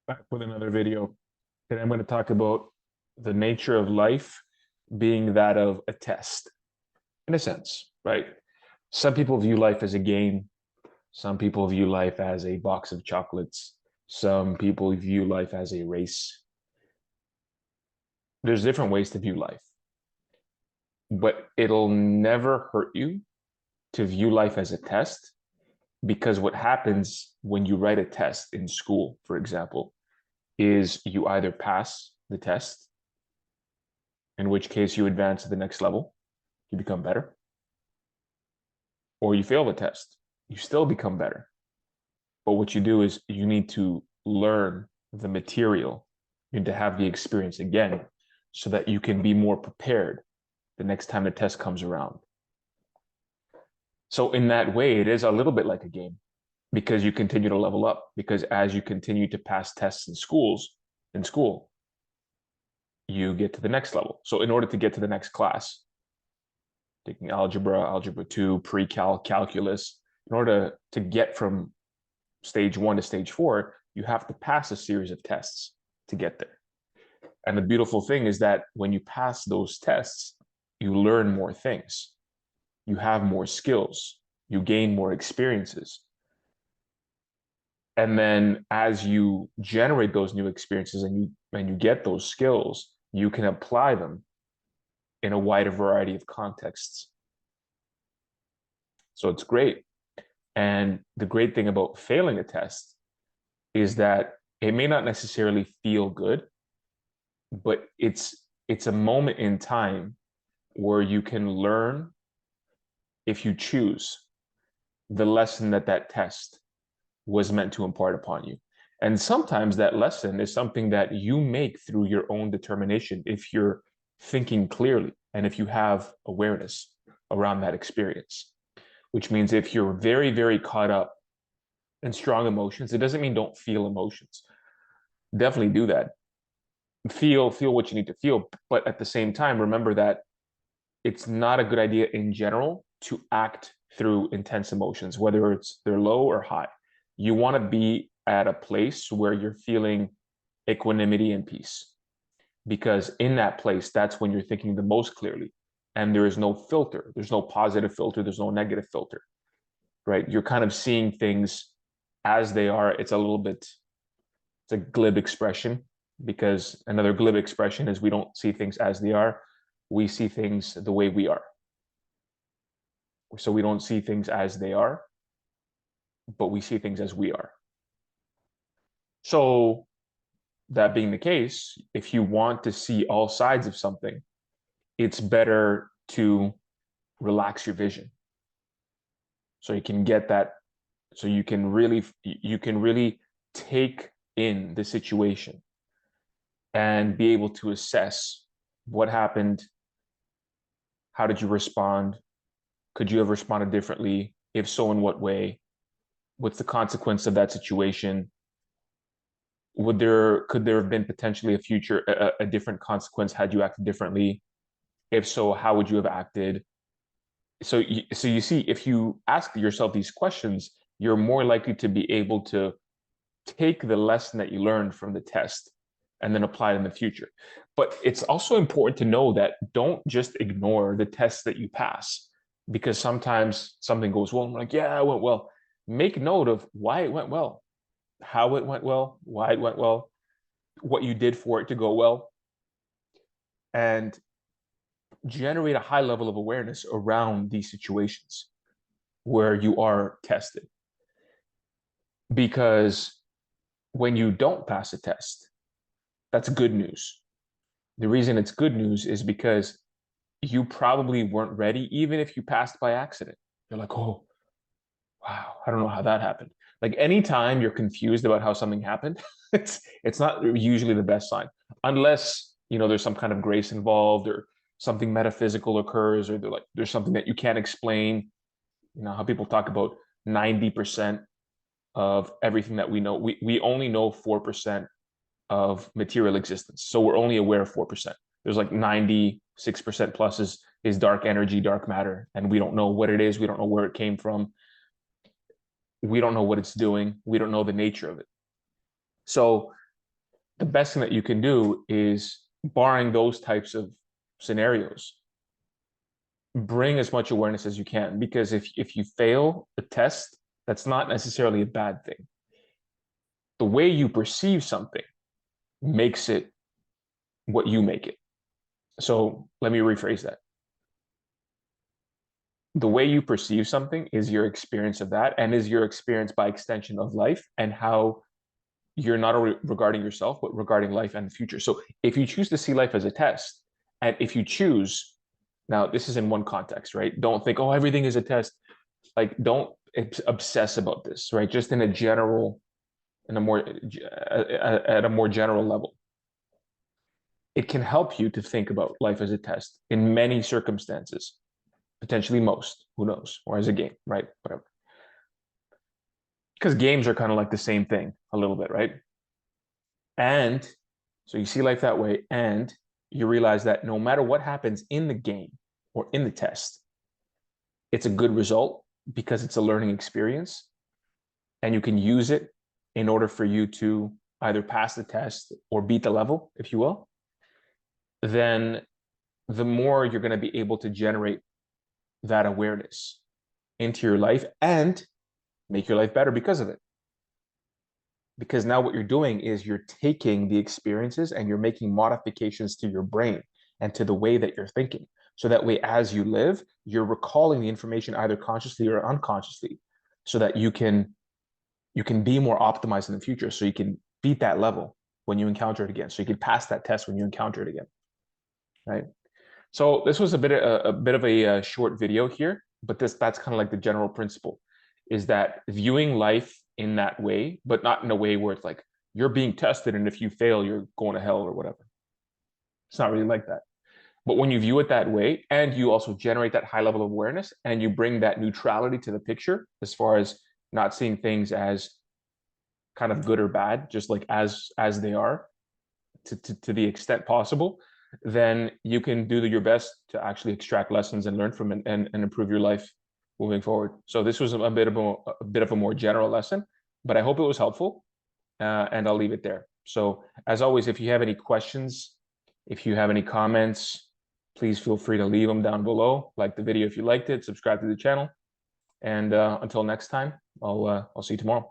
Back with another video. Today I'm going to talk about the nature of life being that of a test, in a sense, right? Some people view life as a game. Some people view life as a box of chocolates. Some people view life as a race. There's different ways to view life, but it'll never hurt you to view life as a test because what happens when you write a test in school, for example, is you either pass the test, in which case you advance to the next level, you become better, or you fail the test, you still become better. But what you do is you need to learn the material, you need to have the experience again so that you can be more prepared the next time the test comes around. So in that way, it is a little bit like a game because you continue to level up, because as you continue to pass tests in school, you get to the next level. So in order to get to the next class, taking algebra, algebra 2, pre-calc, calculus, in order to get from stage 1 to stage 4, you have to pass a series of tests to get there. And the beautiful thing is that when you pass those tests, you learn more things, you have more skills, you gain more experiences. And then as you generate those new experiences and you get those skills, you can apply them in a wider variety of contexts. So it's great. And the great thing about failing a test is that it may not necessarily feel good, but it's a moment in time where you can learn, if you choose, the lesson that that test was meant to impart upon you. And sometimes that lesson is something that you make through your own determination if you're thinking clearly and if you have awareness around that experience, which means if you're very, very caught up in strong emotions, it doesn't mean don't feel emotions. Definitely do that. Feel what you need to feel, but at the same time, remember that it's not a good idea in general to act through intense emotions, whether they're low or high. You want to be at a place where you're feeling equanimity and peace, because in that place, that's when you're thinking the most clearly, and there is no filter. There's no positive filter. There's no negative filter, right? You're kind of seeing things as they are. It's a glib expression, because another glib expression is we don't see things as they are. We see things the way we are. So we don't see things as they are, but we see things as we are. So that being the case, if you want to see all sides of something, it's better to relax your vision. So you can get that, so you can really take in the situation and be able to assess what happened, how did you respond, could you have responded differently, if so, in what way, what's the consequence of that situation, could there have been potentially a different consequence had you acted differently, if so, how would you have acted? So you see, if you ask yourself these questions, you're more likely to be able to take the lesson that you learned from the test and then apply it in the future. But it's also important to know that don't just ignore the tests that you pass, because sometimes something goes well. I'm like, yeah, it went well. Make note of why it went well, how it went well, why it went well, what you did for it to go well, and generate a high level of awareness around these situations where you are tested. Because when you don't pass a test, that's good news. The reason it's good news is because you probably weren't ready, even if you passed by accident. You're like, oh, wow, I don't know how that happened. Like anytime you're confused about how something happened, it's not usually the best sign, unless there's some kind of grace involved or something metaphysical occurs, or there's something that you can't explain. You know how people talk about 90% of everything that we know. We only know 4% of material existence. So we're only aware of 4%. There's like 96% plus is dark energy, dark matter, and we don't know what it is. We don't know where it came from. We don't know what it's doing. We don't know the nature of it. So the best thing that you can do is, barring those types of scenarios, bring as much awareness as you can, because if you fail a test, that's not necessarily a bad thing. The way you perceive something makes it what you make it. So let me rephrase that. The way you perceive something is your experience of that, and is your experience by extension of life, and how you're not regarding yourself, but regarding life and the future. So if you choose to see life as a test, and if you choose, now this is in one context, right? Don't think, oh, everything is a test. Like, don't obsess about this, right? Just in a general, in a more, at a more general level. It can help you to think about life as a test in many circumstances, potentially most, who knows, or as a game, right? Whatever. Because games are kind of like the same thing a little bit, right? And so you see life that way, and you realize that no matter what happens in the game or in the test, it's a good result because it's a learning experience, and you can use it in order for you to either pass the test or beat the level, if you will. Then the more you're going to be able to generate that awareness into your life and make your life better because of it. Because now what you're doing is you're taking the experiences and you're making modifications to your brain and to the way that you're thinking. So that way, as you live, you're recalling the information either consciously or unconsciously, so that you can be more optimized in the future. So you can beat that level when you encounter it again. So you can pass that test when you encounter it again, right? So this was a bit of a short video here, but that's kind of like the general principle, is that viewing life in that way, but not in a way where it's like you're being tested, and if you fail, you're going to hell or whatever. It's not really like that. But when you view it that way, and you also generate that high level of awareness, and you bring that neutrality to the picture, as far as not seeing things as kind of good or bad, just like as they are, to the extent possible, then you can do your best to actually extract lessons and learn from it, and improve your life moving forward. So this was a bit of a more general lesson, but I hope it was helpful, and I'll leave it there. So as always, if you have any questions, if you have any comments, please feel free to leave them down below. Like the video if you liked it, subscribe to the channel, and until next time, I'll see you tomorrow.